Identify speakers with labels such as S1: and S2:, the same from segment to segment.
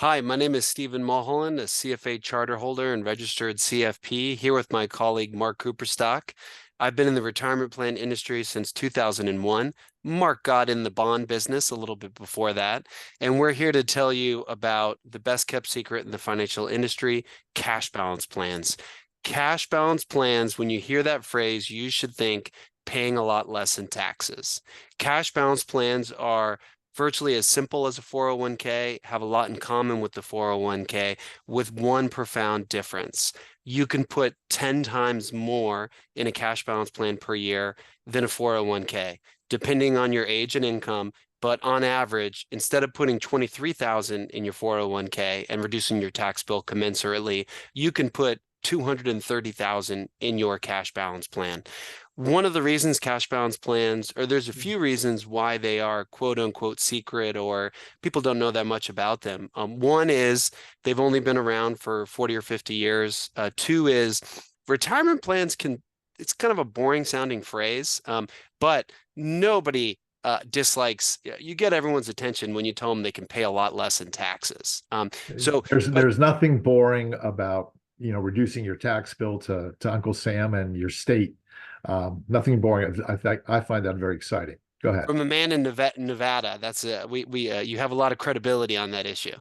S1: Hi, my name is Stephen Mulholland, a CFA charter holder and registered CFP, here with my colleague Mark Cooperstock. I've been in the retirement plan industry since 2001. Mark got in the bond business a little bit before that, and we're here to tell you about the best kept secret in the financial industry, cash balance plans. Cash balance plans, when you hear that phrase, you should think paying a lot less in taxes. Cash balance plans are virtually as simple as a 401k, have a lot in common with the 401k, with one profound difference. You can put 10 times more in a cash balance plan per year than a 401k, depending on your age and income. But on average, instead of putting 23,000 in your 401k and reducing your tax bill commensurately, you can put 230,000 in your cash balance plan. One of the reasons cash balance plans, or there's a few reasons why they are quote unquote secret or people don't know that much about them. One is they've only been around for 40 or 50 years. Two is retirement plans it's kind of a boring sounding phrase, but nobody dislikes, you get everyone's attention when you tell them they can pay a lot less in taxes. But
S2: There's nothing boring about reducing your tax bill to Uncle Sam and your state. Nothing boring. I find that very exciting. Go ahead.
S1: from a man in Nevada, that's you have a lot of credibility on that issue.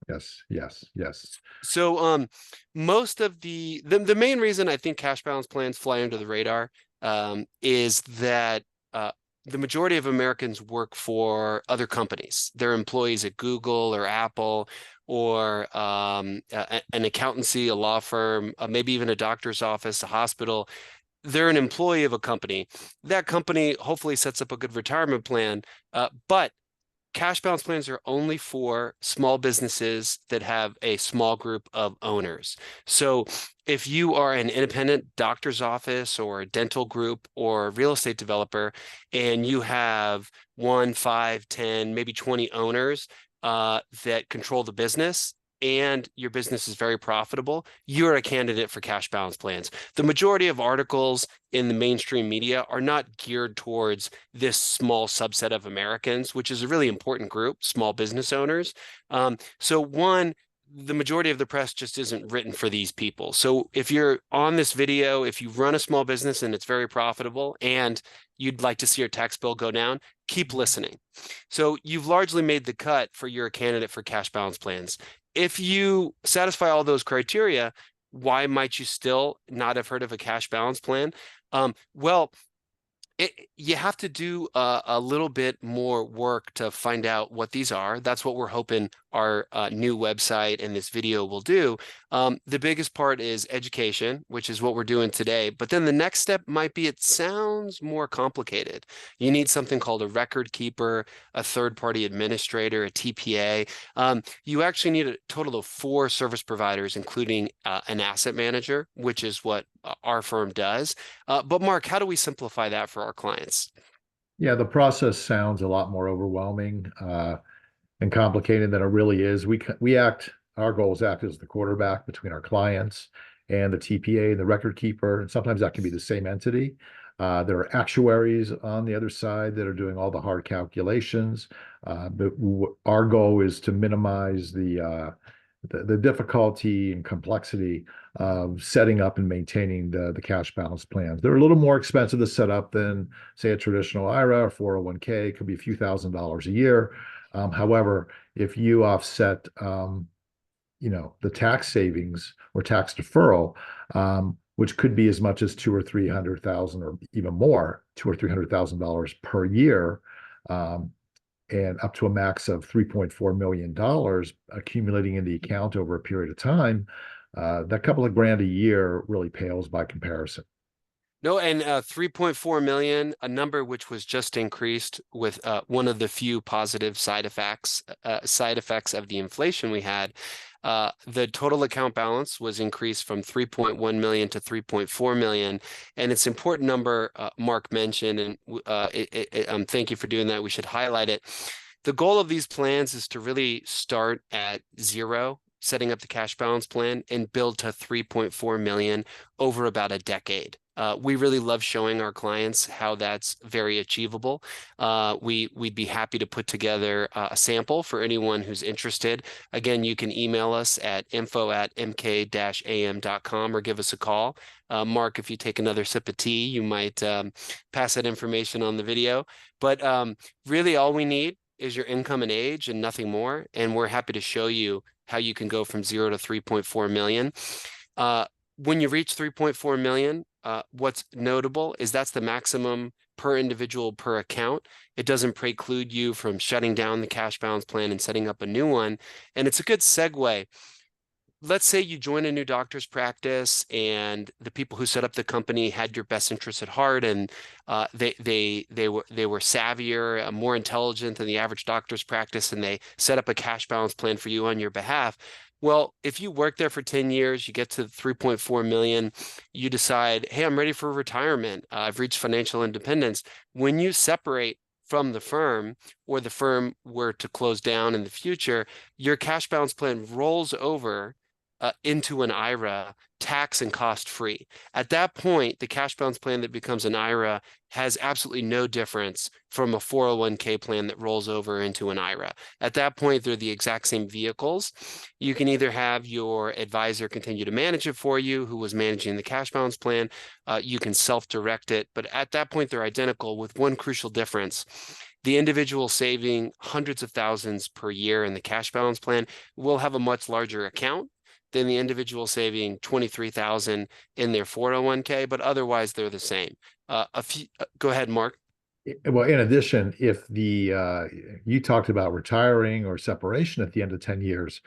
S2: Yes, yes, yes.
S1: So most of the main reason I think cash balance plans fly under the radar is that the majority of Americans work for other companies. They're employees at Google or Apple or an accountancy, a law firm, maybe even a doctor's office, a hospital. They're an employee of a company. That company hopefully sets up a good retirement plan, but cash balance plans are only for small businesses that have a small group of owners. So if you are an independent doctor's office or a dental group or a real estate developer, and you have 1, 5, 10, maybe 20 owners that control the business, and your business is very profitable, you're a candidate for cash balance plans. The majority of articles in the mainstream media are not geared towards this small subset of Americans, which is a really important group, small business owners. So one, the majority of the press just isn't written for these people. So if you're on this video, if you run a small business and it's very profitable and you'd like to see your tax bill go down, keep listening. So you've largely made the cut for you're a candidate for cash balance plans. If you satisfy all those criteria, why might you still not have heard of a cash balance plan? Well, you have to do a little bit more work to find out what these are. That's what we're hoping our new website and this video will do. The biggest part is education, which is what we're doing today. But then the next step might be, it sounds more complicated. You need something called a record keeper, a third-party administrator, a TPA. You actually need a total of 4 service providers, including an asset manager, which is what our firm does. But Mark, how do we simplify that for our clients?
S2: Yeah, the process sounds a lot more overwhelming and complicated than it really is. Our goal is act as the quarterback between our clients and the TPA and the record keeper. And sometimes that can be the same entity. There are actuaries on the other side that are doing all the hard calculations. But our goal is to minimize the difficulty and complexity of setting up and maintaining the cash balance plans. They're a little more expensive to set up than, say, a traditional IRA or 401k. It could be a few $1,000s a year. However, if you offset, the tax savings or tax deferral, which could be as much as 200,000 or 300,000 or even more, $200,000 or $300,000 per year, and up to a max of $3.4 million accumulating in the account over a period of time, that couple of grand a year really pales by comparison.
S1: No, and 3.4 million, a number which was just increased with one of the few positive side effects of the inflation we had. The total account balance was increased from 3.1 million to 3.4 million. And it's an important number Mark mentioned, and thank you for doing that. We should highlight it. The goal of these plans is to really start at zero, setting up the cash balance plan, and build to 3.4 million over about a decade. We really love showing our clients how that's very achievable. We'd be happy to put together a sample for anyone who's interested. Again, you can email us at info@mk-am.com or give us a call. Mark, if you take another sip of tea, you might pass that information on the video. But really, all we need is your income and age and nothing more. And we're happy to show you how you can go from 0 to 3.4 million. When you reach 3.4 million, what's notable is that's the maximum per individual per account. It doesn't preclude you from shutting down the cash balance plan and setting up a new one. And it's a good segue. Let's say you join a new doctor's practice and the people who set up the company had your best interests at heart, and they were savvier, more intelligent than the average doctor's practice, and they set up a cash balance plan for you on your behalf. Well, if you work there for 10 years, you get to 3.4 million, you decide, hey, I'm ready for retirement. I've reached financial independence. When you separate from the firm, or the firm were to close down in the future, your cash balance plan rolls over into an IRA, tax and cost free. At that point, the cash balance plan that becomes an IRA has absolutely no difference from a 401k plan that rolls over into an IRA. At that point, they're the exact same vehicles. You can either have your advisor continue to manage it for you, who was managing the cash balance plan. You can self-direct it, but at that point, they're identical with one crucial difference. The individual saving hundreds of thousands per year in the cash balance plan will have a much larger account than the individual saving 23,000 in their 401k, but otherwise they're the same. Go ahead, Mark.
S2: Well, in addition, if you talked about retiring or separation at the end of 10 years,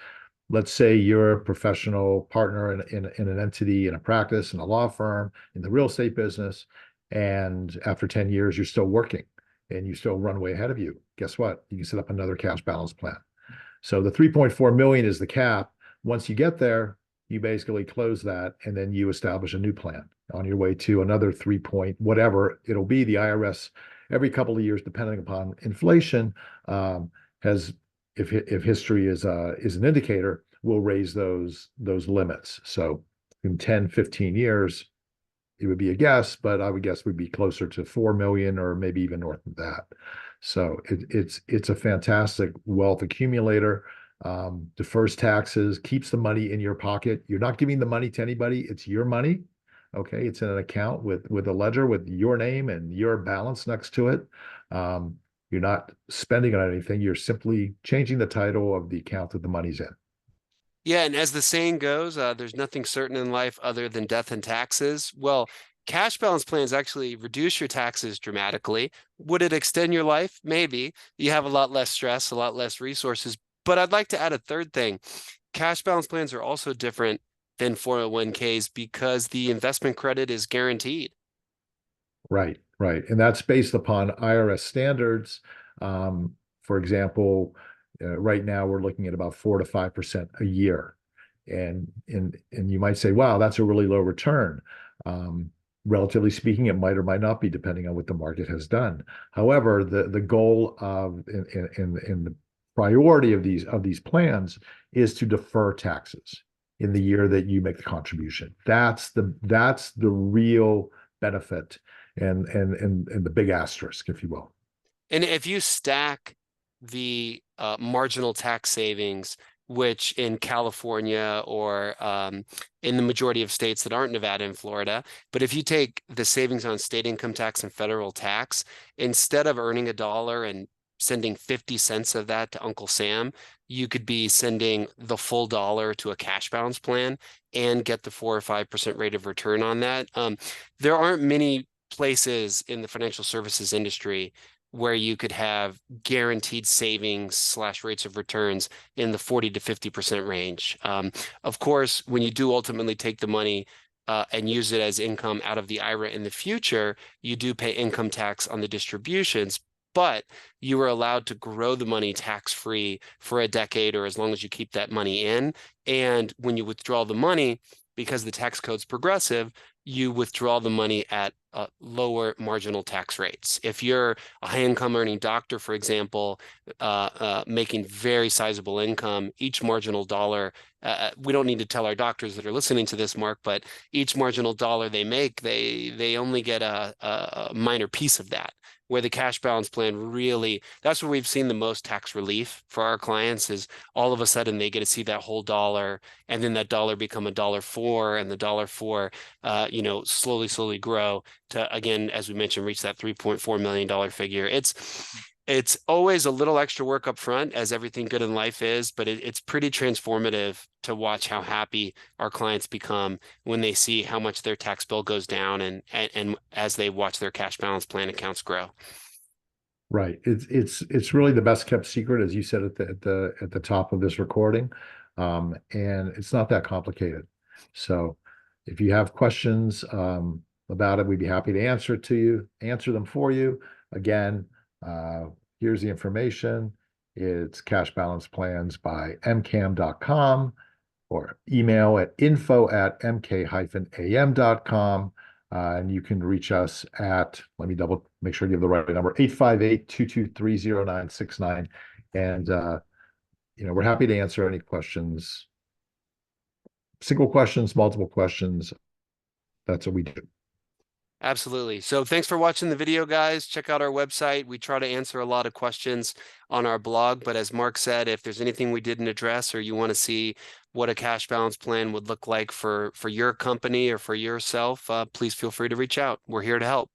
S2: let's say you're a professional partner in an entity, in a practice, in a law firm, in the real estate business, and after 10 years, you're still working and you still run way ahead of you. Guess what? You can set up another cash balance plan. So the 3.4 million is the cap. Once you get there, you basically close that, and then you establish a new plan on your way to another 3 point whatever it'll be. The IRS every couple of years, depending upon inflation, has, if history is an indicator, will raise those limits. So in 10, 15 years, it would be a guess, but I would guess we'd be closer to 4 million or maybe even north of that. So it's a fantastic wealth accumulator. Defers taxes, keeps the money in your pocket. You're not giving the money to anybody. It's your money. Okay. It's in an account with a ledger with your name and your balance next to it. You're not spending on anything. You're simply changing the title of the account that the money's in.
S1: Yeah, and as the saying goes, there's nothing certain in life other than death and taxes. Well, cash balance plans actually reduce your taxes dramatically. Would it extend your life? Maybe. You have a lot less stress, a lot less resources. But I'd like to add a third thing. Cash balance plans are also different than 401ks because the investment credit is guaranteed.
S2: Right, right. And that's based upon IRS standards. For example, right now we're looking at about 4 to 5% a year. And you might say, wow, that's a really low return. Relatively speaking, it might or might not be, depending on what the market has done. However, the goal of in the priority of these plans is to defer taxes in the year that you make the contribution. That's the real benefit and the big asterisk, if you will.
S1: And if you stack the marginal tax savings, which in California or in the majority of states that aren't Nevada and Florida, but if you take the savings on state income tax and federal tax, instead of earning $1 and sending 50 cents of that to Uncle Sam, you could be sending the full dollar to a cash balance plan and get the 4 or 5% rate of return on that. There aren't many places in the financial services industry where you could have guaranteed savings / rates of returns in the 40 to 50% range. Of course, when you do ultimately take the money and use it as income out of the IRA in the future, you do pay income tax on the distributions, but you are allowed to grow the money tax-free for a decade or as long as you keep that money in. And when you withdraw the money, because the tax code's progressive, you withdraw the money at lower marginal tax rates. If you're a high income earning doctor, for example, making very sizable income, each marginal dollar, we don't need to tell our doctors that are listening to this, Mark, but each marginal dollar they make, they only get a minor piece of that. Where the cash balance plan really, that's where we've seen the most tax relief for our clients is all of a sudden they get to see that whole dollar, and then that dollar become $1.04, and the $1.04 slowly grow to, again, as we mentioned, reach that $3.4 million figure. It's always a little extra work up front, as everything good in life is, but it's pretty transformative to watch how happy our clients become when they see how much their tax bill goes down, and as they watch their cash balance plan accounts grow.
S2: Right. It's really the best kept secret, as you said at the top of this recording. And it's not that complicated. So if you have questions about it, we'd be happy to answer them for you. Again, here's the information. It's Cash Balance Plans by MKAM.com, or email at info@mk-am.com. And you can reach us at, let me make sure you have the right number, 858-223-0969. And, we're happy to answer any questions, single questions, multiple questions. That's what we do.
S1: Absolutely. So thanks for watching the video, guys. Check out our website. We try to answer a lot of questions on our blog, but as Mark said, if there's anything we didn't address, or you want to see what a cash balance plan would look like for your company or for yourself, please feel free to reach out. We're here to help.